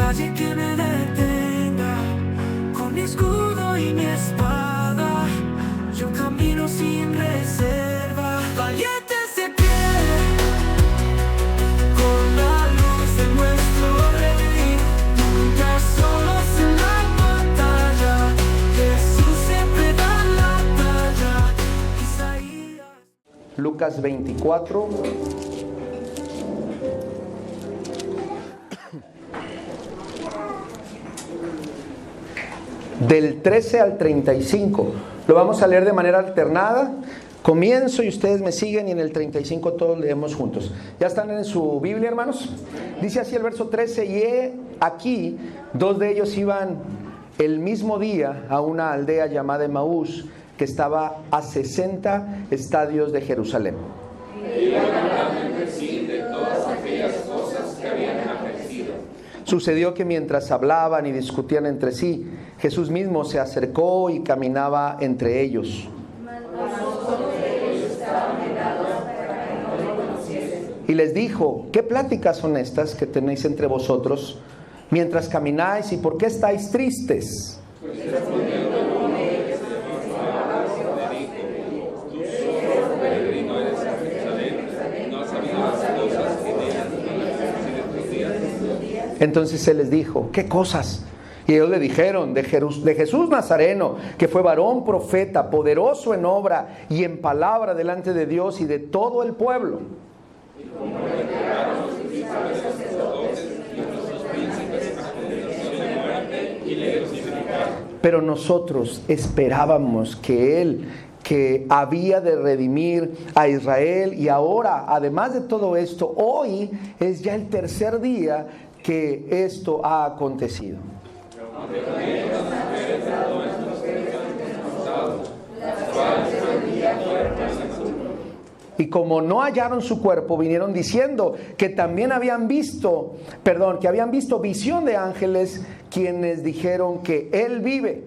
valle que me detenga, con mi escudo y mi espada, yo camino sin reserva, valientes de pie, con la luz de nuestro rey, nunca solos en la batalla, Jesús siempre da la talla. Isaías. Lucas 24. Del 13 al 35. Lo vamos a leer de manera alternada. Comienzo y ustedes me siguen, y en el 35 todos leemos juntos. ¿Ya están en su Biblia, hermanos? Dice así el verso 13: y he aquí, dos de ellos iban el mismo día a una aldea llamada Emaús, que estaba a 60 estadios de Jerusalén. Sucedió que mientras hablaban y discutían entre sí, Jesús mismo se acercó y caminaba entre ellos. Y les dijo: ¿qué pláticas son estas que tenéis entre vosotros mientras camináis, y por qué estáis tristes? Entonces él les dijo: ¿qué cosas? Y ellos le dijeron: de Jesús Nazareno, que fue varón profeta, poderoso en obra y en palabra delante de Dios y de todo el pueblo. Pero nosotros esperábamos que Él, que había de redimir a Israel, y ahora, además de todo esto, hoy es ya el tercer día que esto ha acontecido. Y como no hallaron su cuerpo, vinieron diciendo que también habían visto visión de ángeles, quienes dijeron que Él vive.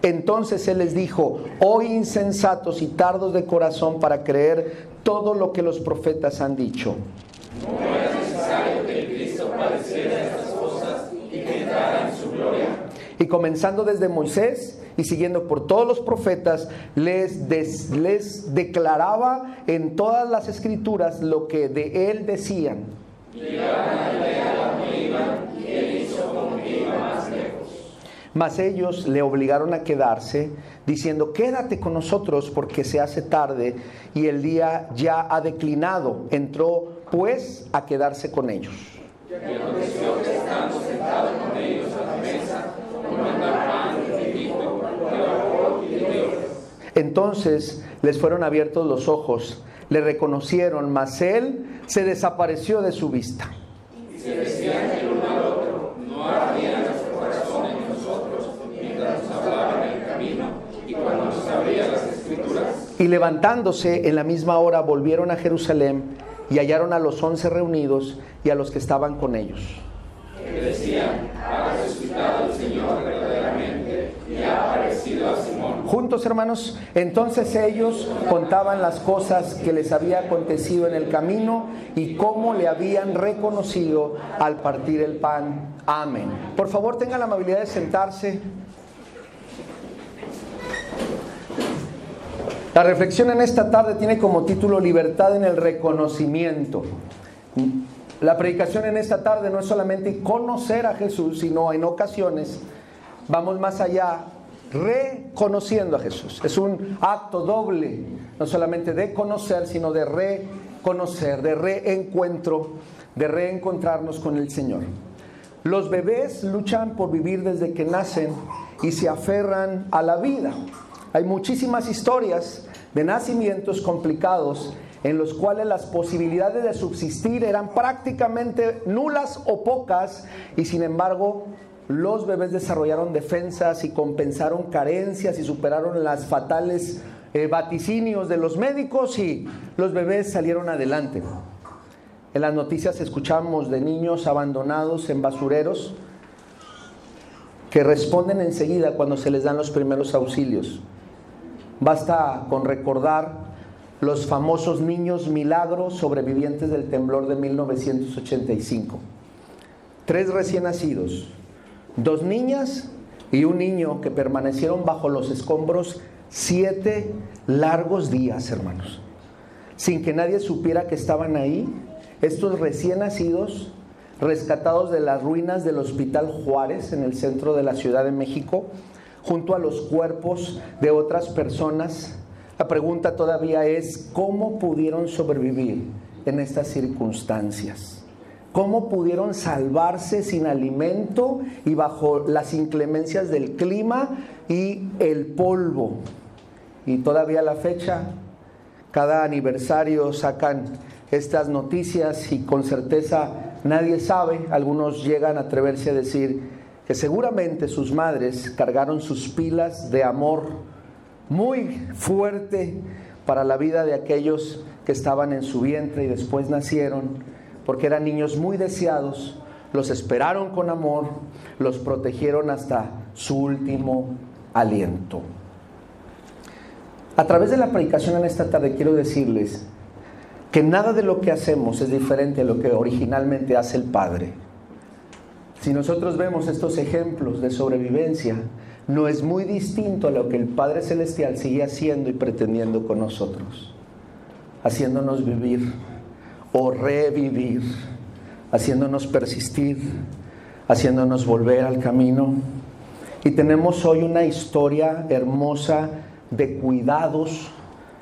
Entonces Él les dijo: oh insensatos y tardos de corazón para creer todo lo que los profetas han dicho. ¿No era necesario que el Cristo padeciera estas cosas y que entrara en su gloria? Y comenzando desde Moisés y siguiendo por todos los profetas, les declaraba en todas las escrituras lo que de Él decían. Mas ellos le obligaron a quedarse, diciendo: quédate con nosotros, porque se hace tarde y el día ya ha declinado. Entró pues a quedarse con ellos. Entonces les fueron abiertos los ojos, le reconocieron, mas él se desapareció de su vista. Y se decían el uno al otro: no ardía nuestro corazón en nosotros mientras nos hablaba en el camino y cuando nos abría las escrituras. Y levantándose en la misma hora volvieron a Jerusalén y hallaron a los 11 reunidos y a los que estaban con ellos. Que decían: ha resucitado el Señor verdaderamente y ha aparecido a Simón. Juntos, hermanos, entonces ellos contaban las cosas que les había acontecido en el camino y cómo le habían reconocido al partir el pan. Amén. Por favor, tengan la amabilidad de sentarse. La reflexión en esta tarde tiene como título: Libertad en el reconocimiento. La predicación en esta tarde no es solamente conocer a Jesús, sino en ocasiones vamos más allá, reconociendo a Jesús. Es un acto doble, no solamente de conocer, sino de reconocer, de reencuentro, de reencontrarnos con el Señor. Los bebés luchan por vivir desde que nacen y se aferran a la vida. Hay muchísimas historias de nacimientos complicados en los cuales las posibilidades de subsistir eran prácticamente nulas o pocas, y sin embargo los bebés desarrollaron defensas y compensaron carencias y superaron las fatales vaticinios de los médicos, y los bebés salieron adelante. En las noticias escuchamos de niños abandonados en basureros que responden enseguida cuando se les dan los primeros auxilios. Basta con recordar los famosos niños milagros sobrevivientes del temblor de 1985. 3 recién nacidos, 2 niñas y un niño que permanecieron bajo los escombros 7 largos días, hermanos, sin que nadie supiera que estaban ahí. Estos recién nacidos, rescatados de las ruinas del Hospital Juárez en el centro de la Ciudad de México, junto a los cuerpos de otras personas. La pregunta todavía es, ¿cómo pudieron sobrevivir en estas circunstancias? ¿Cómo pudieron salvarse sin alimento y bajo las inclemencias del clima y el polvo? Y todavía a la fecha, cada aniversario sacan estas noticias y con certeza nadie sabe. Algunos llegan a atreverse a decir que seguramente sus madres cargaron sus pilas de amor muy fuerte para la vida de aquellos que estaban en su vientre y después nacieron, porque eran niños muy deseados, los esperaron con amor, los protegieron hasta su último aliento. A través de la predicación en esta tarde quiero decirles que nada de lo que hacemos es diferente a lo que originalmente hace el Padre. Si nosotros vemos estos ejemplos de sobrevivencia, no es muy distinto a lo que el Padre Celestial sigue haciendo y pretendiendo con nosotros, haciéndonos vivir o revivir, haciéndonos persistir, haciéndonos volver al camino. Y tenemos hoy una historia hermosa de cuidados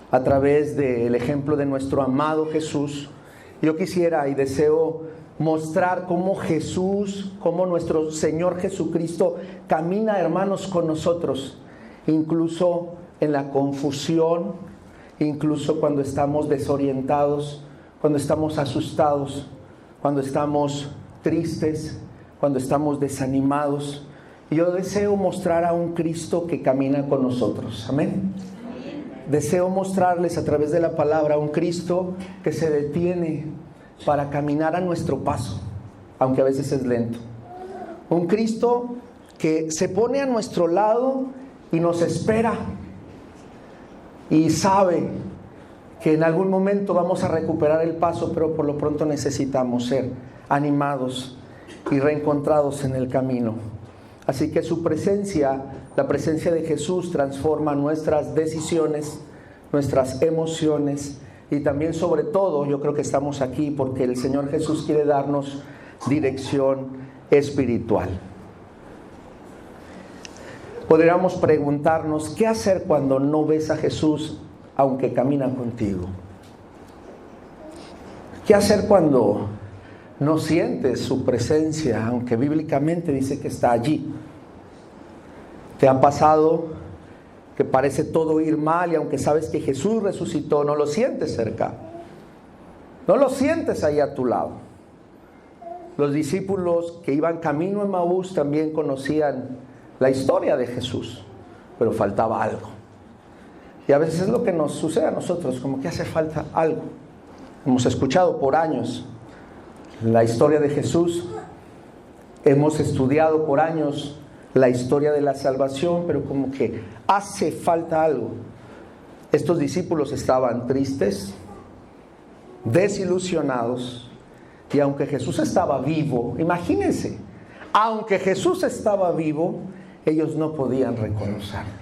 a través del ejemplo de nuestro amado Jesús. Yo quisiera y deseo mostrar cómo Jesús, cómo nuestro Señor Jesucristo camina, hermanos, con nosotros, incluso en la confusión, incluso cuando estamos desorientados, cuando estamos asustados, cuando estamos tristes, cuando estamos desanimados. Y yo deseo mostrar a un Cristo que camina con nosotros. Amén. Deseo mostrarles a través de la palabra a un Cristo que se detiene para caminar a nuestro paso, aunque a veces es lento. Un Cristo que se pone a nuestro lado y nos espera y sabe que en algún momento vamos a recuperar el paso, pero por lo pronto necesitamos ser animados y reencontrados en el camino. Así que su presencia, la presencia de Jesús, transforma nuestras decisiones, nuestras emociones y también, sobre todo, yo creo que estamos aquí porque el Señor Jesús quiere darnos dirección espiritual. Podríamos preguntarnos, ¿qué hacer cuando no ves a Jesús aunque camina contigo? ¿Qué hacer cuando no sientes su presencia, aunque bíblicamente dice que está allí? ¿Te ha pasado que parece todo ir mal y aunque sabes que Jesús resucitó, no lo sientes cerca? No lo sientes ahí a tu lado. Los discípulos que iban camino a Emaús también conocían la historia de Jesús, pero faltaba algo. Y a veces es lo que nos sucede a nosotros, como que hace falta algo. Hemos escuchado por años la historia de Jesús, hemos estudiado por años la historia de la salvación, pero como que hace falta algo. Estos discípulos estaban tristes, desilusionados, y aunque Jesús estaba vivo, imagínense, aunque Jesús estaba vivo, ellos no podían reconocerlo.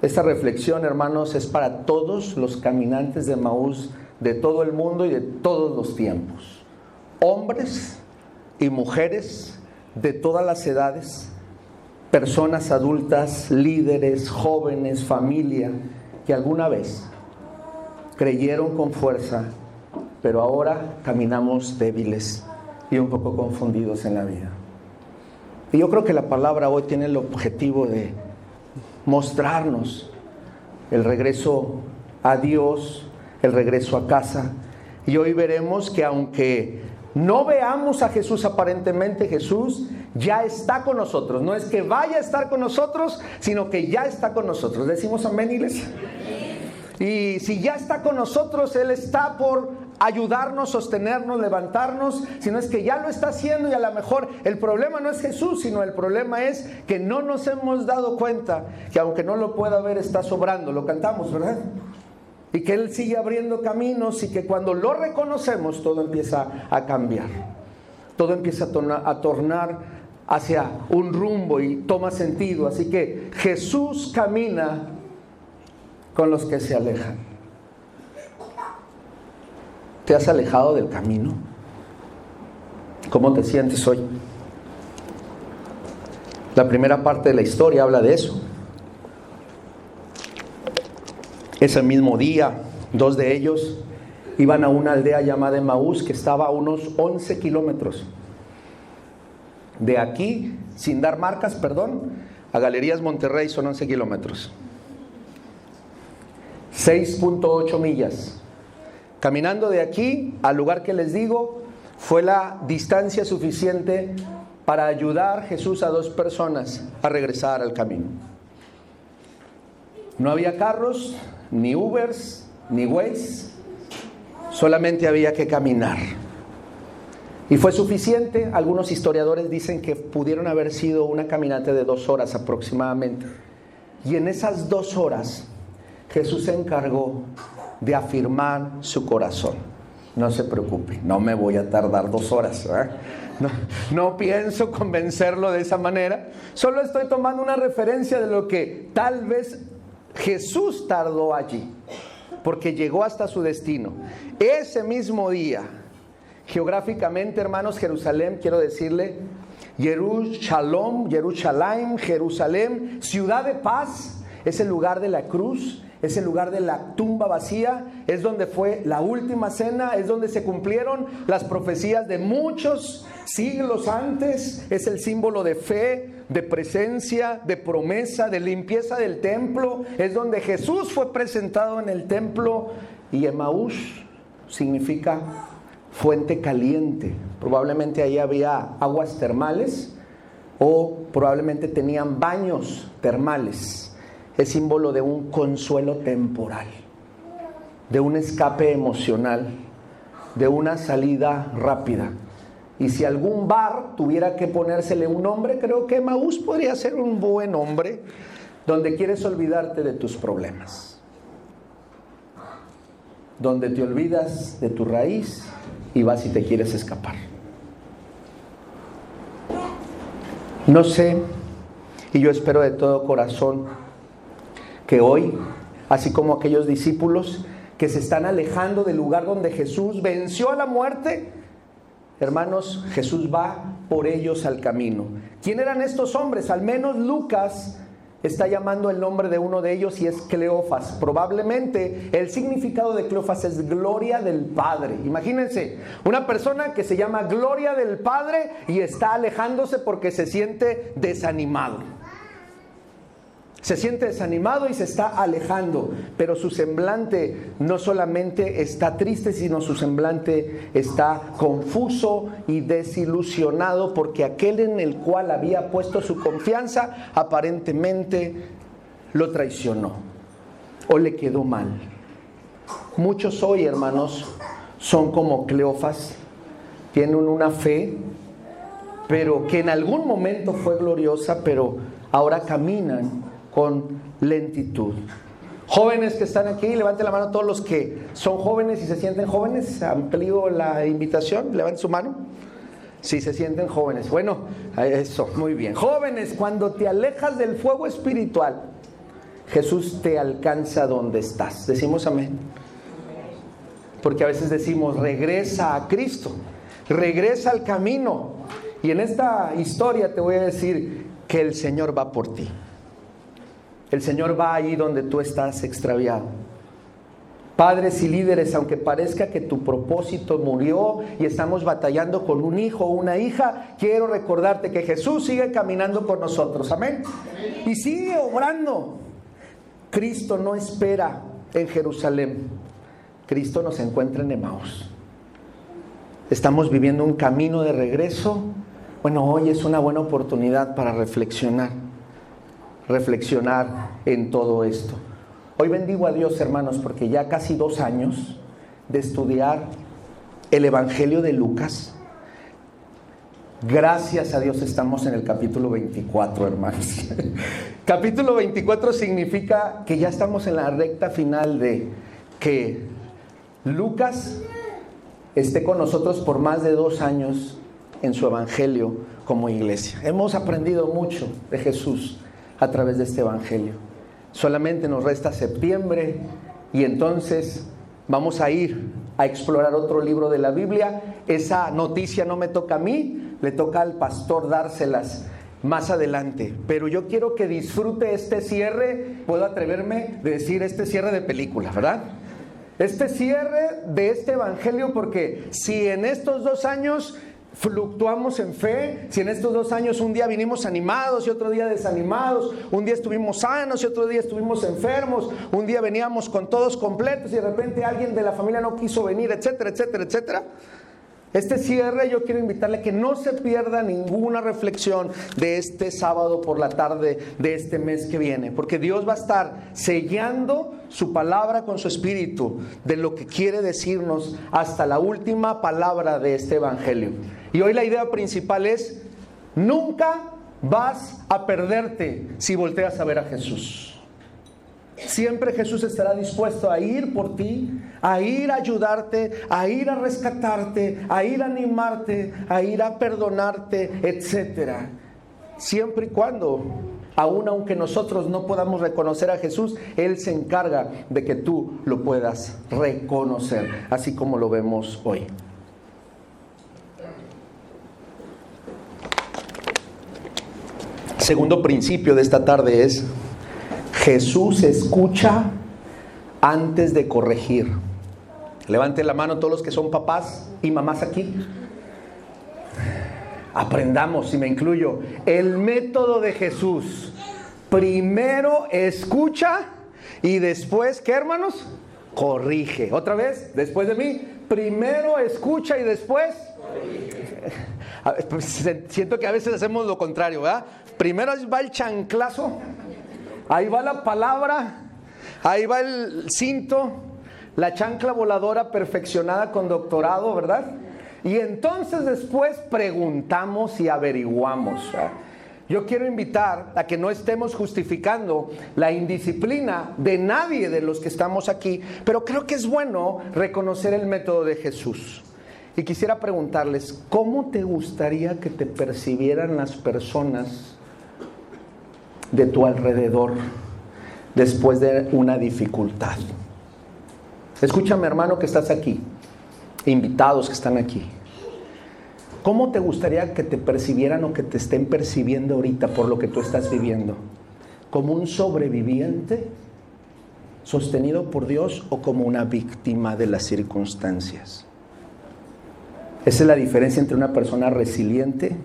Esta reflexión, hermanos, es para todos los caminantes de Emaús de todo el mundo y de todos los tiempos. Hombres y mujeres de todas las edades, personas adultas, líderes, jóvenes, familia, que alguna vez creyeron con fuerza, pero ahora caminamos débiles y un poco confundidos en la vida. Y yo creo que la palabra hoy tiene el objetivo de mostrarnos el regreso a Dios, el regreso a casa. Y hoy veremos que aunque no veamos a Jesús aparentemente, Jesús ya está con nosotros. No es que vaya a estar con nosotros, sino que ya está con nosotros. ¿Decimos amén, iglesia? Y si ya está con nosotros, Él está por ayudarnos, sostenernos, levantarnos. Si no es que ya lo está haciendo, y a lo mejor el problema no es Jesús, sino el problema es que no nos hemos dado cuenta que aunque no lo pueda ver, está sobrando. Lo cantamos, ¿verdad? y que Él sigue abriendo caminos, y que cuando lo reconocemos todo empieza a cambiar, todo empieza a tornar hacia un rumbo y toma sentido. Así que Jesús camina con los que se alejan. ¿Te has alejado del camino? ¿Cómo te sientes hoy? La primera parte de la historia habla de eso. Ese mismo día, 2 de ellos iban a una aldea llamada Emaús, que estaba a unos 11 kilómetros. De aquí, sin dar marcas, a Galerías Monterrey son 11 kilómetros. 6.8 millas. Caminando de aquí al lugar que les digo, fue la distancia suficiente para ayudar Jesús a 2 personas a regresar al camino. No había carros, ni Ubers, ni Waze, solamente había que caminar. Y fue suficiente. Algunos historiadores dicen que pudieron haber sido una caminata de 2 horas aproximadamente. Y en esas 2 horas, Jesús se encargó de afirmar su corazón. No se preocupe, no me voy a tardar 2 horas, ¿verdad? No pienso convencerlo de esa manera. Solo estoy tomando una referencia de lo que tal vez Jesús tardó allí, porque llegó hasta su destino. Ese mismo día, geográficamente, hermanos, Jerusalén, quiero decirle, Jerusalén, ciudad de paz, es el lugar de la cruz, es el lugar de la tumba vacía, es donde fue la última cena, es donde se cumplieron las profecías de muchos siglos antes, es el símbolo de fe, de presencia, de promesa, de limpieza del templo, es donde Jesús fue presentado en el templo. Y Emaús significa fuente caliente. Probablemente ahí había aguas termales, o probablemente tenían baños termales. Es símbolo de un consuelo temporal, de un escape emocional, de una salida rápida. Y si algún bar tuviera que ponérsele un nombre, creo que Emaús podría ser un buen nombre, donde quieres olvidarte de tus problemas, donde te olvidas de tu raíz y vas y te quieres escapar. No sé, y yo espero de todo corazón que hoy, así como aquellos discípulos que se están alejando del lugar donde Jesús venció a la muerte, hermanos, Jesús va por ellos al camino. ¿Quién eran estos hombres? Al menos Lucas está llamando el nombre de uno de ellos, y es Cleofas. Probablemente el significado de Cleofas es gloria del Padre. Imagínense, una persona que se llama gloria del Padre y está alejándose porque se siente desanimado. Se siente desanimado y se está alejando, pero su semblante no solamente está triste, sino su semblante está confuso y desilusionado, porque aquel en el cual había puesto su confianza aparentemente lo traicionó o le quedó mal. Muchos hoy, hermanos, son como Cleofas, tienen una fe, pero que en algún momento fue gloriosa, pero ahora caminan con lentitud. Jóvenes que están aquí, levanten la mano todos los que son jóvenes y se sienten jóvenes. Amplío la invitación, levanten su mano si se sienten jóvenes. Bueno, eso, muy bien. Jóvenes, cuando te alejas del fuego espiritual, Jesús te alcanza donde estás. Decimos amén. Porque a veces decimos, regresa a Cristo, regresa al camino. Y en esta historia te voy a decir que el Señor va por ti. El Señor va ahí donde tú estás extraviado. Padres y líderes, aunque parezca que tu propósito murió y estamos batallando con un hijo o una hija, quiero recordarte que Jesús sigue caminando con nosotros. Amén. Y sigue obrando. Cristo no espera en Jerusalén. Cristo nos encuentra en Emaús. Estamos viviendo un camino de regreso. Bueno, hoy es una buena oportunidad para reflexionar en todo esto. Hoy bendigo a Dios, hermanos, porque ya casi 2 años de estudiar el Evangelio de Lucas. Gracias a Dios estamos en el capítulo 24, hermanos. Capítulo 24 significa que ya estamos en la recta final de que Lucas esté con nosotros por más de 2 años en su evangelio como iglesia. Hemos aprendido mucho de Jesús a través de este evangelio. Solamente nos resta septiembre y entonces vamos a ir a explorar otro libro de la Biblia. Esa noticia no me toca a mí, le toca al pastor dárselas más adelante. Pero yo quiero que disfrute este cierre, puedo atreverme a decir este cierre de película, ¿verdad? Este cierre de este evangelio, porque si en estos 2 años fluctuamos en fe, si en estos 2 años un día vinimos animados y otro día desanimados, un día estuvimos sanos y otro día estuvimos enfermos, un día veníamos con todos completos y de repente alguien de la familia no quiso venir, etcétera, etcétera, etcétera. Este cierre yo quiero invitarle a que no se pierda ninguna reflexión de este sábado por la tarde de este mes que viene, porque Dios va a estar sellando su palabra con su espíritu de lo que quiere decirnos hasta la última palabra de este evangelio. Y hoy la idea principal es: nunca vas a perderte si volteas a ver a Jesús. Siempre Jesús estará dispuesto a ir por ti, a ir a ayudarte, a ir a rescatarte, a ir a animarte, a ir a perdonarte, etcétera. Siempre y cuando, aunque nosotros no podamos reconocer a Jesús, Él se encarga de que tú lo puedas reconocer, así como lo vemos hoy. Segundo principio de esta tarde es: Jesús escucha antes de corregir. Levanten la mano todos los que son papás y mamás aquí. Aprendamos, y me incluyo, el método de Jesús. Primero escucha y después, ¿qué, hermanos? Corrige. Otra vez, después de mí. Primero escucha y después corrige. Siento que a veces hacemos lo contrario, ¿verdad? Primero va el chanclazo, ahí va la palabra, ahí va el cinto, la chancla voladora perfeccionada con doctorado, ¿verdad? Y entonces después preguntamos y averiguamos, ¿verdad? Yo quiero invitar a que no estemos justificando la indisciplina de nadie de los que estamos aquí, pero creo que es bueno reconocer el método de Jesús. Y quisiera preguntarles, ¿cómo te gustaría que te percibieran las personas de tu alrededor después de una dificultad? Escúchame, hermano, que estás aquí, invitados que están aquí. ¿Cómo te gustaría que te percibieran o que te estén percibiendo ahorita por lo que tú estás viviendo? ¿Como un sobreviviente sostenido por Dios o como una víctima de las circunstancias? Esa es la diferencia entre una persona resiliente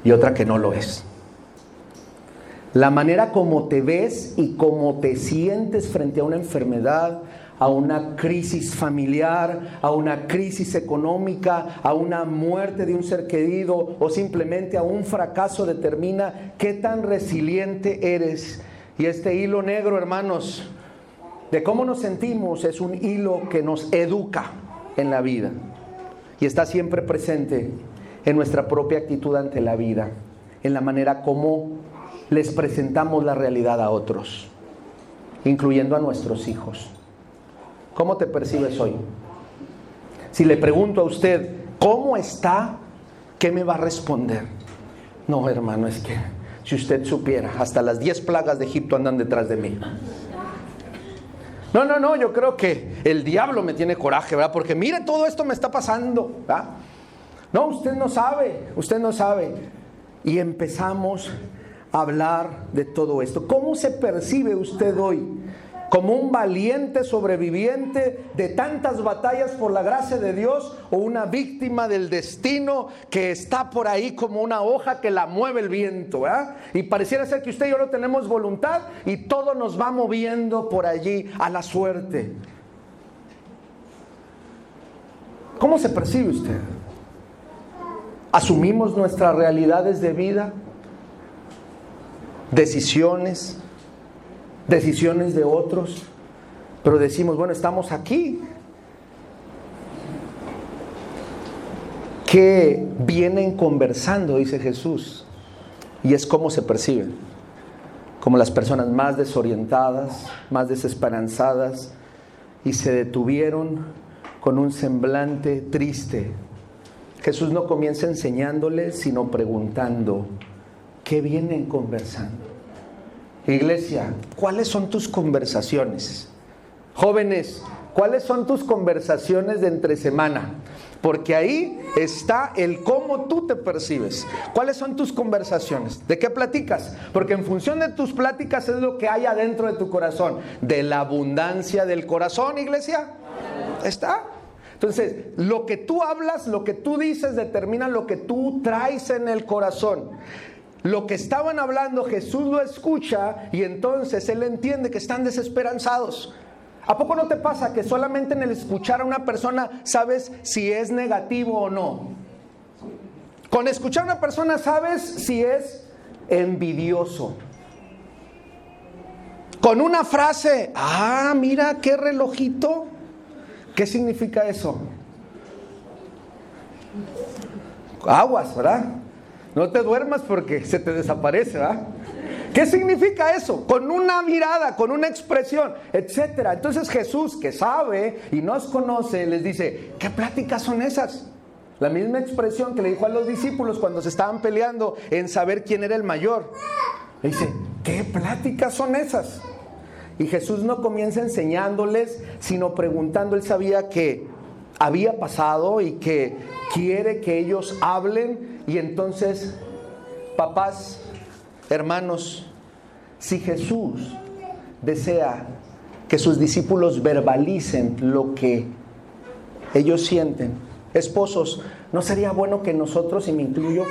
y otra que no lo es. La manera como te ves y cómo te sientes frente a una enfermedad, a una crisis familiar, a una crisis económica, a una muerte de un ser querido o simplemente a un fracaso determina qué tan resiliente eres. Y este hilo negro, hermanos, de cómo nos sentimos es un hilo que nos educa en la vida y está siempre presente en nuestra propia actitud ante la vida, en la manera como les presentamos la realidad a otros, incluyendo a nuestros hijos. ¿Cómo te percibes hoy? Si le pregunto a usted, ¿cómo está? ¿Qué me va a responder? No, hermano, es que si usted supiera, hasta las 10 plagas de Egipto andan detrás de mí. No, yo creo que el diablo me tiene coraje, ¿verdad? Porque mire, todo esto me está pasando, ¿verdad? No, usted no sabe. Y empezamos a hablar de todo esto. ¿Cómo se percibe usted hoy? ¿Como un valiente sobreviviente de tantas batallas por la gracia de Dios o una víctima del destino que está por ahí como una hoja que la mueve el viento, ¿verdad? Y pareciera ser que usted y yo no tenemos voluntad y todo nos va moviendo por allí a la suerte. ¿Cómo se percibe usted? ¿Asumimos nuestras realidades de vida? Decisiones de otros, pero decimos, bueno, estamos aquí. ¿Qué vienen conversando? Dice Jesús. Y es cómo se perciben. Como las personas más desorientadas, más desesperanzadas y se detuvieron con un semblante triste. Jesús no comienza enseñándoles, sino preguntando, ¿qué vienen conversando? Iglesia, ¿cuáles son tus conversaciones? Jóvenes, ¿cuáles son tus conversaciones de entre semana? Porque ahí está el cómo tú te percibes. ¿Cuáles son tus conversaciones? ¿De qué platicas? Porque en función de tus pláticas es lo que hay adentro de tu corazón. De la abundancia del corazón, iglesia. ¿Está? Entonces, lo que tú hablas, lo que tú dices, determina lo que tú traes en el corazón. Lo que estaban hablando, Jesús lo escucha y entonces Él entiende que están desesperanzados. ¿A poco no te pasa que solamente en el escuchar a una persona sabes si es negativo o no? Con escuchar a una persona sabes si es envidioso. Con una frase, mira qué relojito. ¿Qué significa eso? Aguas, ¿verdad? No te duermas porque se te desaparece, ¿verdad? ¿Qué significa eso? Con una mirada, con una expresión, etcétera. Entonces Jesús, que sabe y nos conoce, les dice, ¿qué pláticas son esas? La misma expresión que le dijo a los discípulos cuando se estaban peleando en saber quién era el mayor. Le dice, ¿qué pláticas son esas? Y Jesús no comienza enseñándoles, sino preguntando. Él sabía que había pasado y que quiere que ellos hablen. Y entonces, papás, hermanos, si Jesús desea que sus discípulos verbalicen lo que ellos sienten, esposos, ¿no sería bueno que nosotros, y me incluyo,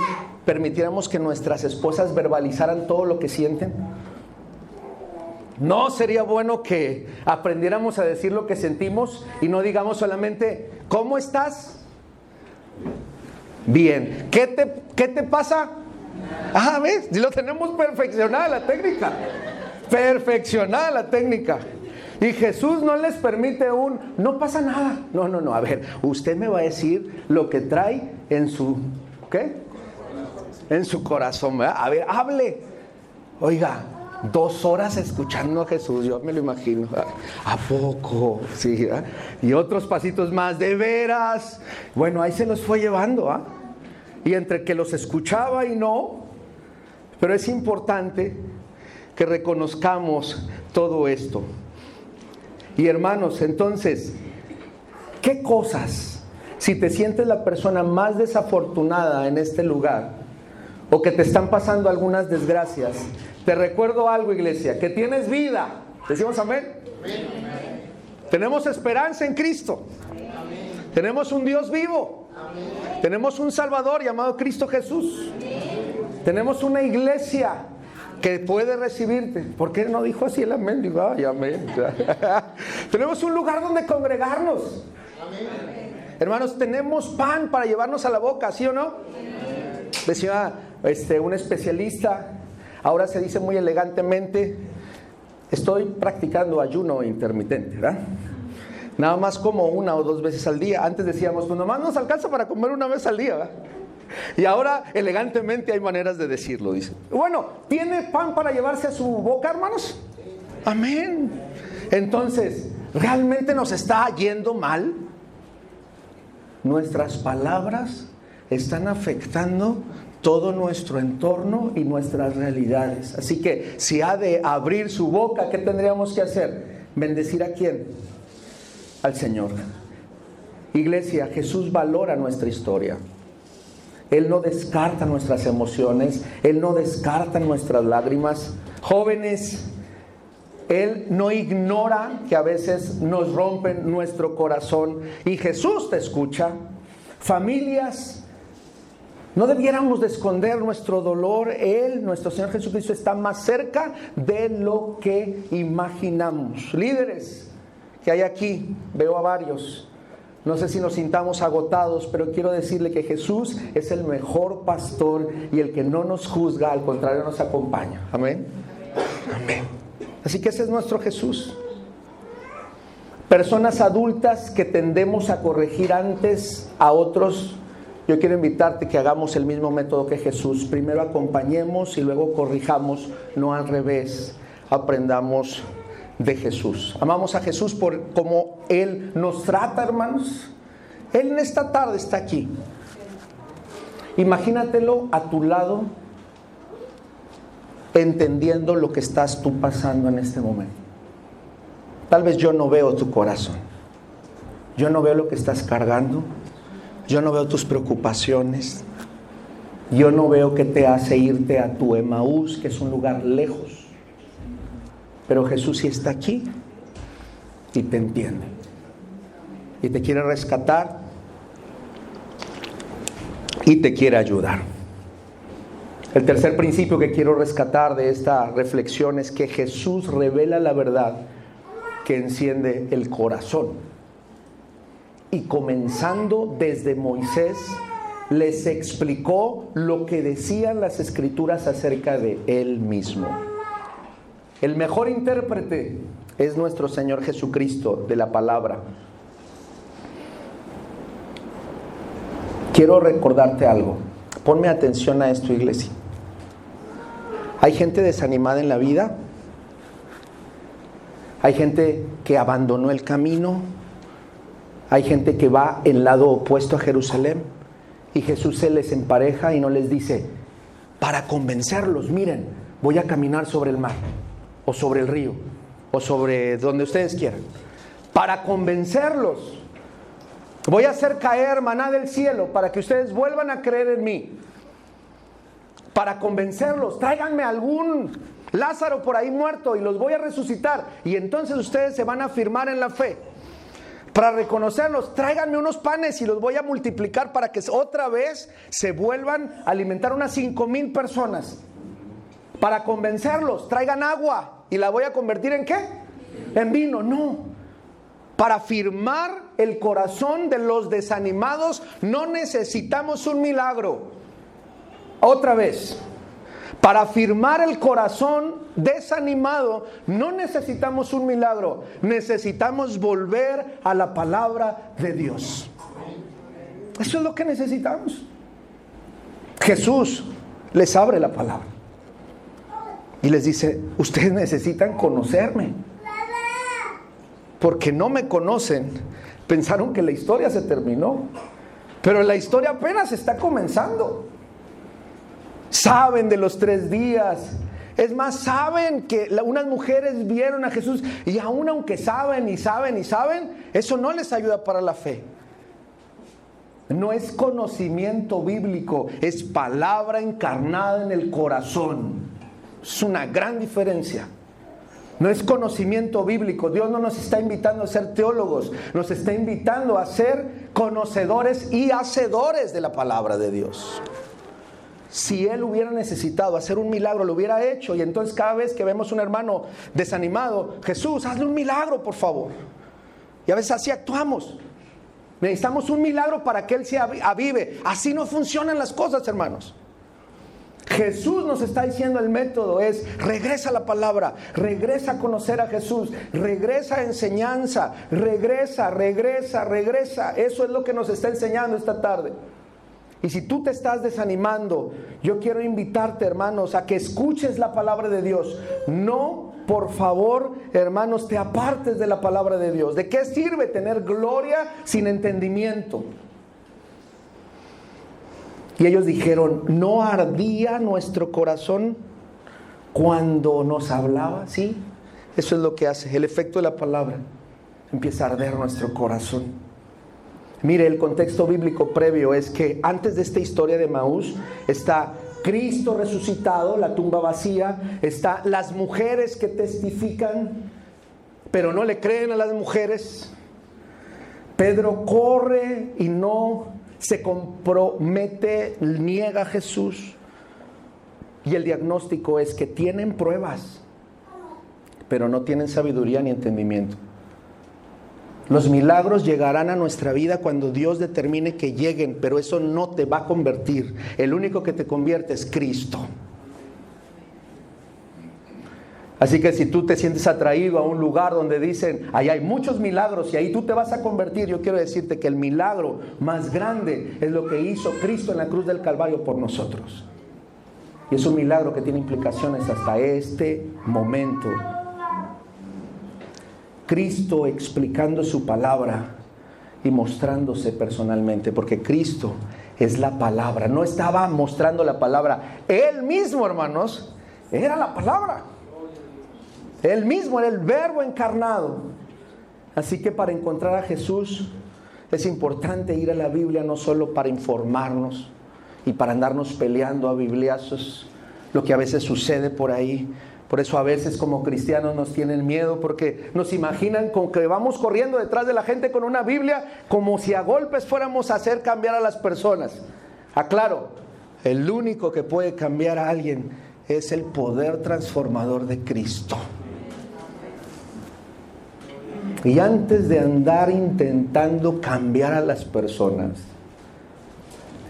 permitiéramos que nuestras esposas verbalizaran todo lo que sienten? ¿No sería bueno que aprendiéramos a decir lo que sentimos y no digamos solamente, ¿cómo estás? Bien. ¿Qué te pasa? ¿Ves? Lo tenemos perfeccionada la técnica. Perfeccionada la técnica. Y Jesús no les permite no pasa nada. No, a ver, usted me va a decir lo que trae en su, ¿qué? En su corazón, ¿verdad? A ver, hable. Oiga, 2 horas escuchando a Jesús, yo me lo imagino. ¿A poco? Sí, ¿verdad? Y otros pasitos más, de veras. Bueno, ahí se los fue llevando, ¿ah? Y entre que los escuchaba y no, pero es importante que reconozcamos todo esto. Y hermanos, entonces, ¿qué cosas, si te sientes la persona más desafortunada en este lugar, o que te están pasando algunas desgracias, te recuerdo algo, iglesia, que tienes vida? ¿Decimos amén? Amén. Tenemos esperanza en Cristo. Amén. Tenemos un Dios vivo. Amén. Tenemos un Salvador llamado Cristo Jesús. Amén. Tenemos una iglesia que puede recibirte. ¿Por qué no dijo así el amén? Digo, amén. Tenemos un lugar donde congregarnos. Amén. Hermanos, tenemos pan para llevarnos a la boca, ¿sí o no? Amén. Decía un especialista, ahora se dice muy elegantemente, estoy practicando ayuno intermitente, ¿verdad? Nada más como 1 o 2 veces al día. Antes decíamos, pues nomás nos alcanza para comer 1 vez al día, ¿verdad? Y ahora elegantemente hay maneras de decirlo, dice. Bueno, ¿tiene pan para llevarse a su boca, hermanos? Amén. Entonces, ¿realmente nos está yendo mal? Nuestras palabras están afectando todo nuestro entorno y nuestras realidades. Así que si ha de abrir su boca, ¿qué tendríamos que hacer? ¿Bendecir a quién? Al Señor. Iglesia, Jesús valora nuestra historia. Él no descarta nuestras emociones, Él no descarta nuestras lágrimas. Jóvenes, Él no ignora que a veces nos rompen nuestro corazón y Jesús te escucha. Familias, no debiéramos de esconder nuestro dolor. Él, nuestro Señor Jesucristo, está más cerca de lo que imaginamos. Líderes que hay aquí, veo a varios. No sé si nos sintamos agotados, pero quiero decirle que Jesús es el mejor pastor y el que no nos juzga, al contrario nos acompaña. Amén. Amén. Así que ese es nuestro Jesús. Personas adultas que tendemos a corregir antes a otros. Yo quiero invitarte que hagamos el mismo método que Jesús. Primero acompañemos y luego corrijamos, no al revés. Aprendamos de Jesús. Amamos a Jesús por cómo Él nos trata, hermanos. Él en esta tarde está aquí. Imagínatelo a tu lado, entendiendo lo que estás tú pasando en este momento. Tal vez yo no veo tu corazón. Yo no veo lo que estás cargando. Yo no veo tus preocupaciones. Yo no veo qué te hace irte a tu Emaús, que es un lugar lejos. Pero Jesús sí está aquí y te entiende. Y te quiere rescatar y te quiere ayudar. El tercer principio que quiero rescatar de esta reflexión es que Jesús revela la verdad que enciende el corazón. Y comenzando desde Moisés, les explicó lo que decían las Escrituras acerca de Él mismo. El mejor intérprete es nuestro Señor Jesucristo de la palabra. Quiero recordarte algo. Ponme atención a esto, iglesia. Hay gente desanimada en la vida. Hay gente que abandonó el camino. Hay gente que va en lado opuesto a Jerusalén. Y Jesús se les empareja y no les dice, para convencerlos, miren, voy a caminar sobre el mar, o sobre el río, o sobre donde ustedes quieran. Para convencerlos, voy a hacer caer maná del cielo para que ustedes vuelvan a creer en mí. Para convencerlos, tráiganme algún Lázaro por ahí muerto y los voy a resucitar. Y entonces ustedes se van a afirmar en la fe. Para reconocerlos, tráiganme unos panes y los voy a multiplicar para que otra vez se vuelvan a alimentar unas 5,000 personas. Para convencerlos, traigan agua y la voy a convertir ¿en qué? En vino. No. Para afirmar el corazón de los desanimados no necesitamos un milagro. Otra vez. Para afirmar el corazón desanimado no necesitamos un milagro, necesitamos volver a la palabra de Dios. Eso es lo que necesitamos. Jesús les abre la palabra y les dice, ustedes necesitan conocerme, porque no me conocen. Pensaron que la historia se terminó, pero la historia apenas está comenzando. Saben de los 3 días. Es más, saben que unas mujeres vieron a Jesús. Y aún aunque saben, eso no les ayuda para la fe. No es conocimiento bíblico, es palabra encarnada en el corazón. Es una gran diferencia. No es conocimiento bíblico. Dios no nos está invitando a ser teólogos, nos está invitando a ser conocedores y hacedores de la palabra de Dios. Si Él hubiera necesitado hacer un milagro, lo hubiera hecho. Y entonces cada vez que vemos un hermano desanimado, Jesús, hazle un milagro, por favor. Y a veces así actuamos. Necesitamos un milagro para que Él se avive. Así no funcionan las cosas, hermanos. Jesús nos está diciendo el método es, regresa a la palabra, regresa a conocer a Jesús, regresa a enseñanza, regresa. Eso es lo que nos está enseñando esta tarde. Y si tú te estás desanimando, yo quiero invitarte, hermanos, a que escuches la palabra de Dios. No, por favor, hermanos, te apartes de la palabra de Dios. ¿De qué sirve tener gloria sin entendimiento? Y ellos dijeron, ¿no ardía nuestro corazón cuando nos hablaba? Sí, eso es lo que hace, el efecto de la palabra. Empieza a arder nuestro corazón. Mire, el contexto bíblico previo es que antes de esta historia de Emaús está Cristo resucitado, la tumba vacía, está las mujeres que testifican, pero no le creen a las mujeres. Pedro corre y no se compromete, niega a Jesús. Y el diagnóstico es que tienen pruebas, pero no tienen sabiduría ni entendimiento. Los milagros llegarán a nuestra vida cuando Dios determine que lleguen, pero eso no te va a convertir. El único que te convierte es Cristo. Así que si tú te sientes atraído a un lugar donde dicen, ahí hay muchos milagros y ahí tú te vas a convertir, yo quiero decirte que el milagro más grande es lo que hizo Cristo en la cruz del Calvario por nosotros. Y es un milagro que tiene implicaciones hasta este momento. Cristo explicando su palabra y mostrándose personalmente, porque Cristo es la palabra. No estaba mostrando la palabra, Él mismo, hermanos, era la palabra. Él mismo era el Verbo encarnado. Así que para encontrar a Jesús es importante ir a la Biblia, no solo para informarnos y para andarnos peleando a bibliazos, lo que a veces sucede por ahí. Por eso a veces como cristianos nos tienen miedo, porque nos imaginan con que vamos corriendo detrás de la gente con una Biblia, como si a golpes fuéramos a hacer cambiar a las personas. Aclaro, el único que puede cambiar a alguien es el poder transformador de Cristo. Y antes de andar intentando cambiar a las personas,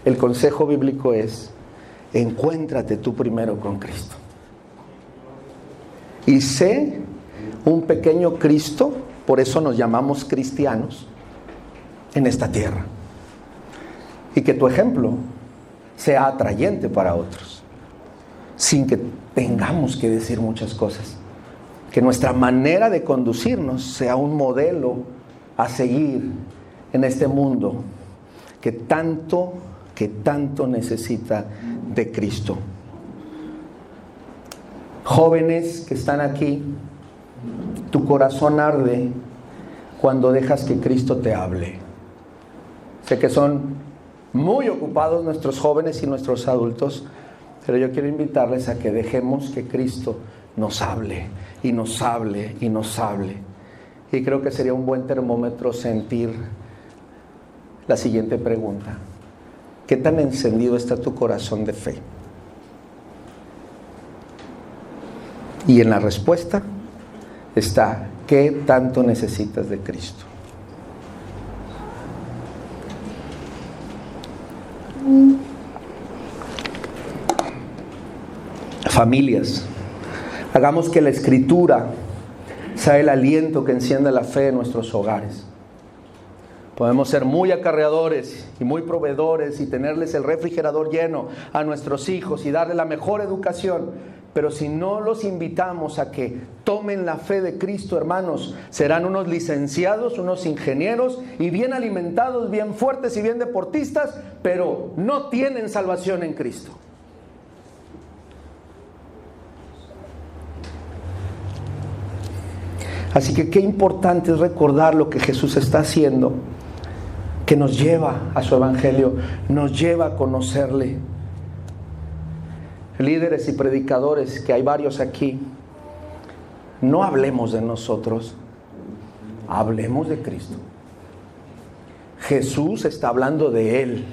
el consejo bíblico es: encuéntrate tú primero con Cristo. Y sé un pequeño Cristo, por eso nos llamamos cristianos, en esta tierra. Y que tu ejemplo sea atrayente para otros, sin que tengamos que decir muchas cosas. Que nuestra manera de conducirnos sea un modelo a seguir en este mundo que tanto necesita de Cristo. Jóvenes que están aquí, tu corazón arde cuando dejas que Cristo te hable. Sé que son muy ocupados nuestros jóvenes y nuestros adultos, pero yo quiero invitarles a que dejemos que Cristo nos hable y nos hable y nos hable. Y creo que sería un buen termómetro sentir la siguiente pregunta: ¿qué tan encendido está tu corazón de fe? Y en la respuesta está: ¿qué tanto necesitas de Cristo? Familias, hagamos que la Escritura sea el aliento que encienda la fe en nuestros hogares. Podemos ser muy acarreadores y muy proveedores y tenerles el refrigerador lleno a nuestros hijos y darles la mejor educación, pero si no los invitamos a que tomen la fe de Cristo, hermanos, serán unos licenciados, unos ingenieros y bien alimentados, bien fuertes y bien deportistas, pero no tienen salvación en Cristo. Así que qué importante es recordar lo que Jesús está haciendo, que nos lleva a su evangelio, nos lleva a conocerle. Líderes y predicadores, que hay varios aquí, no hablemos de nosotros, hablemos de Cristo. Jesús está hablando de Él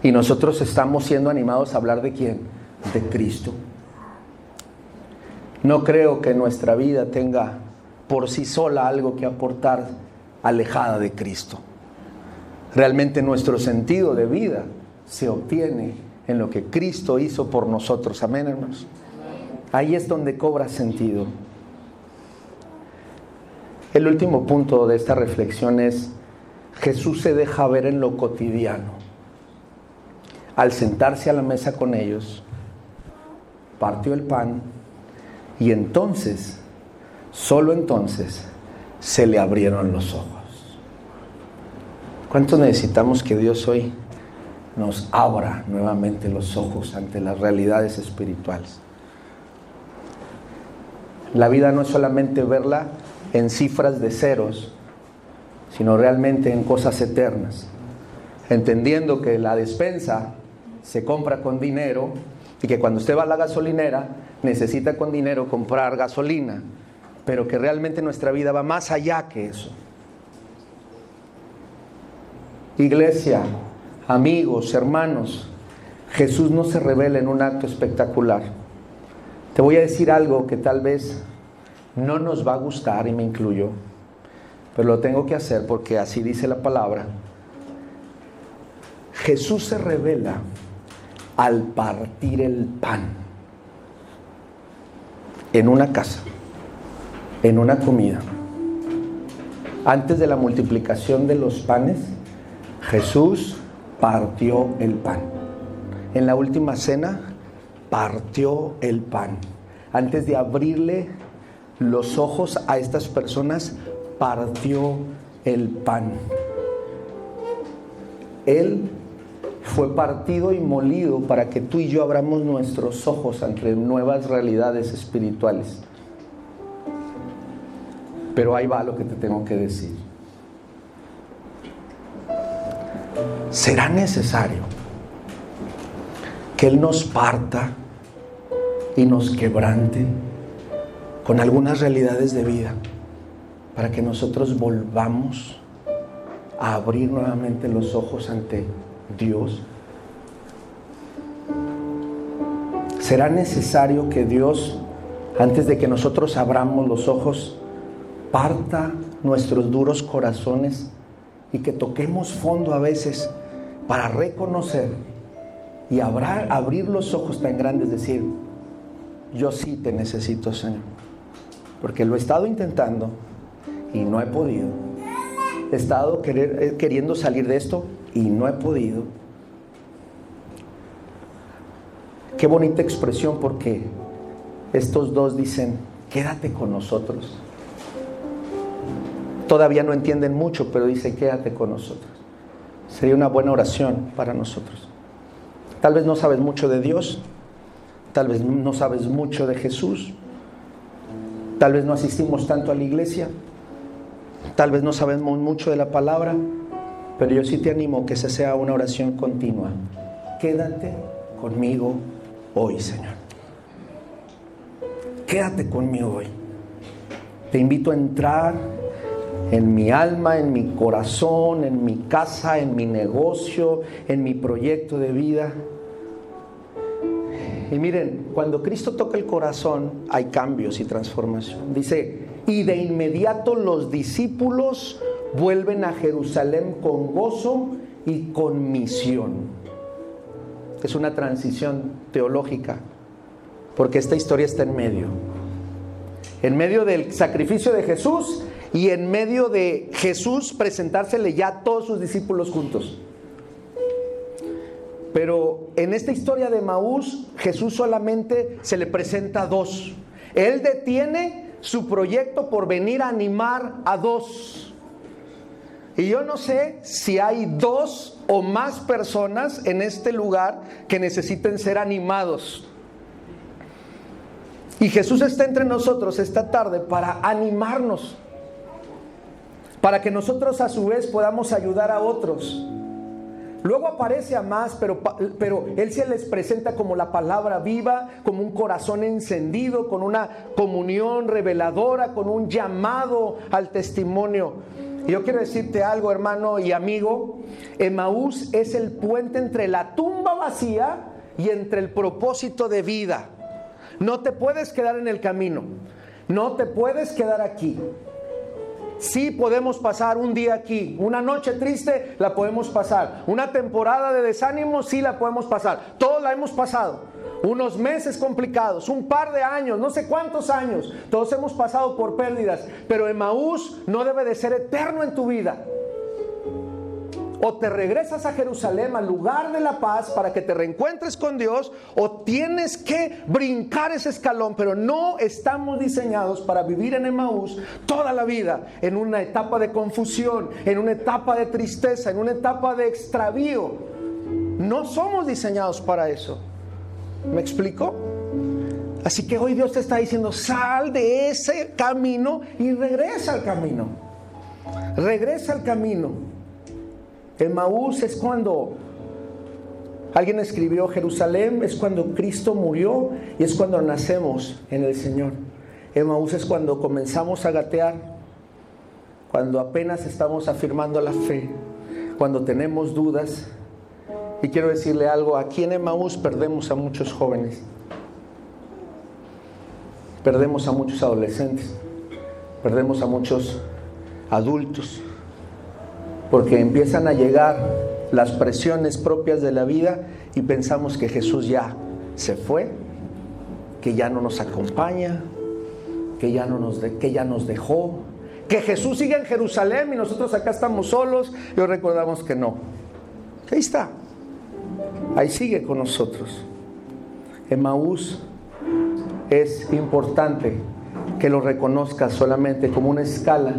y nosotros estamos siendo animados a hablar ¿de quién? De Cristo. No creo que nuestra vida tenga por sí sola algo que aportar alejada de Cristo. Realmente nuestro sentido de vida se obtiene en lo que Cristo hizo por nosotros. Amén, hermanos. Ahí es donde cobra sentido. El último punto de esta reflexión es: Jesús se deja ver en lo cotidiano. Al sentarse a la mesa con ellos, partió el pan y entonces, solo entonces, se le abrieron los ojos. ¿Cuánto necesitamos que Dios hoy nos abra nuevamente los ojos ante las realidades espirituales? La vida no es solamente verla en cifras de ceros, sino realmente en cosas eternas, entendiendo que la despensa se compra con dinero y que cuando usted va a la gasolinera necesita con dinero comprar gasolina, pero que realmente nuestra vida va más allá que eso. Iglesia, amigos, hermanos, Jesús no se revela en un acto espectacular. Te voy a decir algo que tal vez no nos va a gustar, y me incluyo, pero lo tengo que hacer porque así dice la palabra. Jesús se revela al partir el pan en una casa, en una comida. Antes de la multiplicación de los panes, Jesús partió el pan. En la última cena, partió el pan. Antes de abrirle los ojos a estas personas, partió el pan. Él fue partido y molido para que tú y yo abramos nuestros ojos ante nuevas realidades espirituales. Pero ahí va lo que te tengo que decir. Será necesario que Él nos parta y nos quebrante con algunas realidades de vida para que nosotros volvamos a abrir nuevamente los ojos ante Dios. Será necesario que Dios, antes de que nosotros abramos los ojos, parta nuestros duros corazones y que toquemos fondo a veces para reconocer y abrir los ojos tan grandes, decir: yo sí te necesito, Señor, porque lo he estado intentando y no he podido. He estado queriendo salir de esto y no he podido. Qué bonita expresión, porque estos dos dicen: quédate con nosotros. Todavía no entienden mucho, pero dice: quédate con nosotros. Sería una buena oración para nosotros. Tal vez no sabes mucho de Dios, tal vez no sabes mucho de Jesús, tal vez no asistimos tanto a la iglesia, tal vez no sabemos mucho de la palabra, pero yo sí te animo que esa sea una oración continua. Quédate conmigo hoy, Señor. Quédate conmigo hoy. Te invito a entrar en mi alma, en mi corazón, en mi casa, en mi negocio, en mi proyecto de vida. Y miren, cuando Cristo toca el corazón, hay cambios y transformación. Dice: y de inmediato los discípulos vuelven a Jerusalén con gozo y con misión. Es una transición teológica, porque esta historia está en medio del sacrificio de Jesús y en medio de Jesús presentársele ya a todos sus discípulos juntos. Pero en esta historia de Emaús, Jesús solamente se le presenta a dos. Él detiene su proyecto por venir a animar a dos. Y yo no sé si hay dos o más personas en este lugar que necesiten ser animados. Y Jesús está entre nosotros esta tarde para animarnos, para que nosotros a su vez podamos ayudar a otros. Luego aparece a más, pero Él se les presenta como la palabra viva, como un corazón encendido, con una comunión reveladora, con un llamado al testimonio. Y yo quiero decirte algo, hermano y amigo: Emaús es el puente entre la tumba vacía y entre el propósito de vida. No te puedes quedar en el camino, no te puedes quedar aquí. Sí podemos pasar un día aquí, una noche triste la podemos pasar, una temporada de desánimo sí la podemos pasar, todos la hemos pasado, unos meses complicados, un par de años, no sé cuántos años, todos hemos pasado por pérdidas, pero Emaús no debe de ser eterno en tu vida. O te regresas a Jerusalén, al lugar de la paz, para que te reencuentres con Dios, o tienes que brincar ese escalón. Pero no estamos diseñados para vivir en Emaús toda la vida, en una etapa de confusión, en una etapa de tristeza, en una etapa de extravío. No somos diseñados para eso. ¿Me explico? Así que hoy Dios te está diciendo: sal de ese camino y regresa al camino. Regresa al camino. Emaús es cuando alguien escribió: Jerusalén es cuando Cristo murió y es cuando nacemos en el Señor. Emaús es cuando comenzamos a gatear, cuando apenas estamos afirmando la fe, cuando tenemos dudas. Y quiero decirle algo: aquí en Emaús perdemos a muchos jóvenes, perdemos a muchos adolescentes, perdemos a muchos adultos, porque empiezan a llegar las presiones propias de la vida y pensamos que Jesús ya se fue, que ya no nos acompaña, que ya nos dejó, que Jesús sigue en Jerusalén y nosotros acá estamos solos. Y hoy recordamos que no, que ahí está, ahí sigue con nosotros. Emaús es importante que lo reconozcas solamente como una escala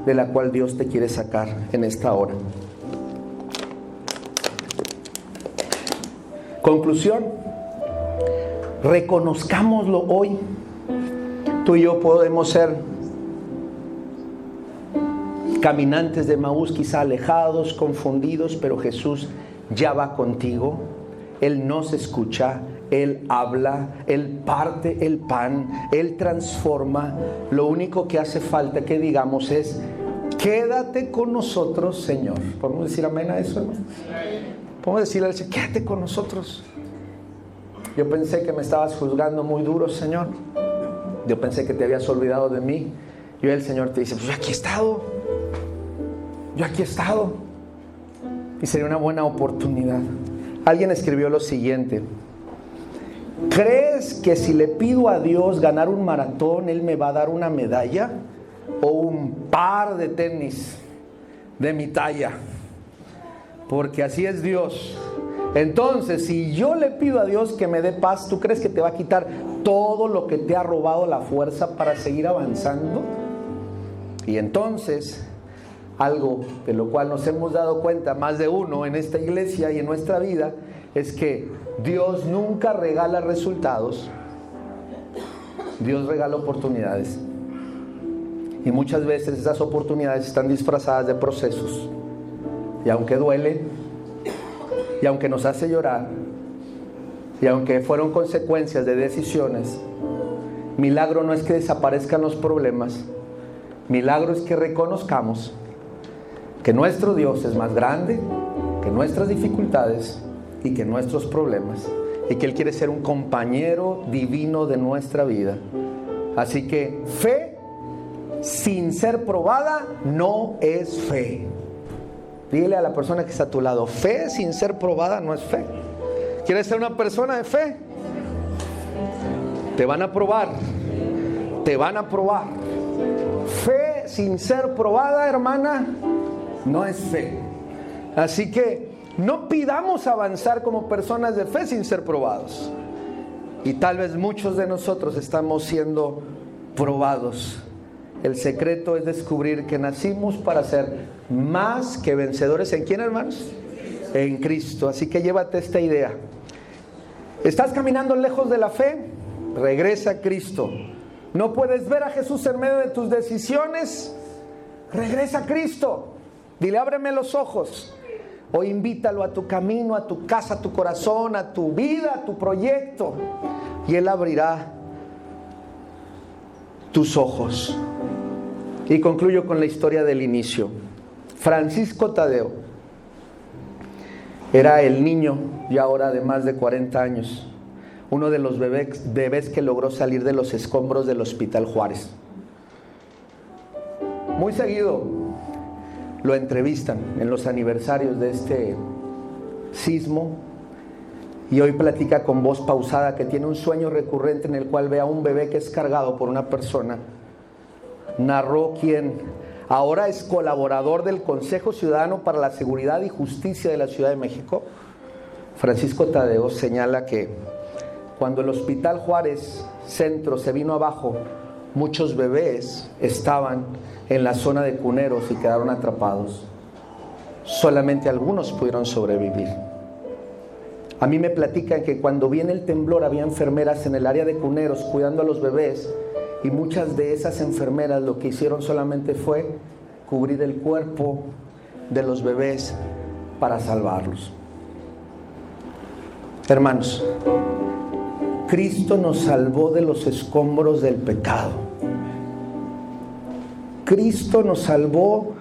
de la cual Dios te quiere sacar en esta hora. Conclusión, reconozcámoslo hoy. Tú y yo podemos ser caminantes de Maús, quizá alejados, confundidos, pero Jesús ya va contigo. Él nos escucha, Él habla, Él parte el pan, Él transforma. Lo único que hace falta que digamos es: quédate con nosotros, Señor. ¿Podemos decir amén a eso, hermano? Podemos decirle al Señor: quédate con nosotros. Yo pensé que me estabas juzgando muy duro, Señor. Yo pensé que te habías olvidado de mí. Y el Señor te dice: pues yo aquí he estado. Yo aquí he estado. Y sería una buena oportunidad. Alguien escribió lo siguiente: ¿crees que si le pido a Dios ganar un maratón, Él me va a dar una medalla o un par de tenis de mi talla? Porque así es Dios. Entonces, si yo le pido a Dios que me dé paz, ¿tú crees que te va a quitar todo lo que te ha robado la fuerza para seguir avanzando? Y entonces, algo de lo cual nos hemos dado cuenta más de uno en esta iglesia y en nuestra vida, es que Dios nunca regala resultados. Dios regala oportunidades. Y muchas veces esas oportunidades están disfrazadas de procesos. Y aunque duele, y aunque nos hace llorar, y aunque fueron consecuencias de decisiones, milagro no es que desaparezcan los problemas. Milagro es que reconozcamos que nuestro Dios es más grande que nuestras dificultades y que nuestros problemas, y que Él quiere ser un compañero divino de nuestra vida. Así que fe sin ser probada no es fe. Dile a la persona que está a tu lado: fe sin ser probada no es fe. ¿Quieres ser una persona de fe? Te van a probar. Te van a probar. Fe sin ser probada, hermana, no es fe. Así que no pidamos avanzar como personas de fe sin ser probados. Y tal vez muchos de nosotros estamos siendo probados. El secreto es descubrir que nacimos para ser más que vencedores. ¿En quién, hermanos? En Cristo. Así que llévate esta idea. ¿Estás caminando lejos de la fe? Regresa a Cristo. ¿No puedes ver a Jesús en medio de tus decisiones? Regresa a Cristo. Dile: ábreme los ojos. O invítalo a tu camino, a tu casa, a tu corazón, a tu vida, a tu proyecto. Y Él abrirá tus ojos. Y concluyo con la historia del inicio. Francisco Tadeo era el niño, ya ahora de más de 40 años, uno de los bebés que logró salir de los escombros del Hospital Juárez. Muy seguido lo entrevistan en los aniversarios de este sismo, y hoy platica con voz pausada que tiene un sueño recurrente en el cual ve a un bebé que es cargado por una persona. Narró quien ahora es colaborador del Consejo Ciudadano para la Seguridad y Justicia de la Ciudad de México. Francisco Tadeo señala que cuando el Hospital Juárez Centro se vino abajo, muchos bebés estaban en la zona de cuneros y quedaron atrapados. Solamente algunos pudieron sobrevivir. A mí me platican que cuando viene el temblor había enfermeras en el área de cuneros cuidando a los bebés, y muchas de esas enfermeras lo que hicieron solamente fue cubrir el cuerpo de los bebés para salvarlos. Hermanos, Cristo nos salvó de los escombros del pecado. Cristo nos salvó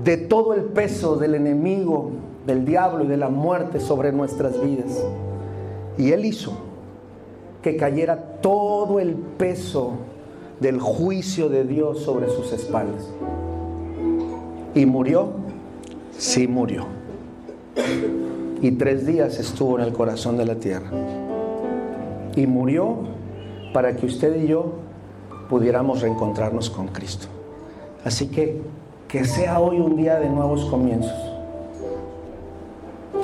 de todo el peso del enemigo, del diablo y de la muerte sobre nuestras vidas. Y Él hizo que cayera todo el peso del juicio de Dios sobre sus espaldas. ¿Y murió? Sí, murió. Y 3 días estuvo en el corazón de la tierra. Y murió para que usted y yo pudiéramos reencontrarnos con Cristo. Así que sea hoy un día de nuevos comienzos.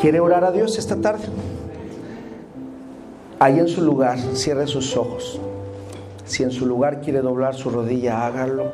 ¿Quiere orar a Dios esta tarde? Ahí en su lugar, cierre sus ojos. Si en su lugar quiere doblar su rodilla, hágalo.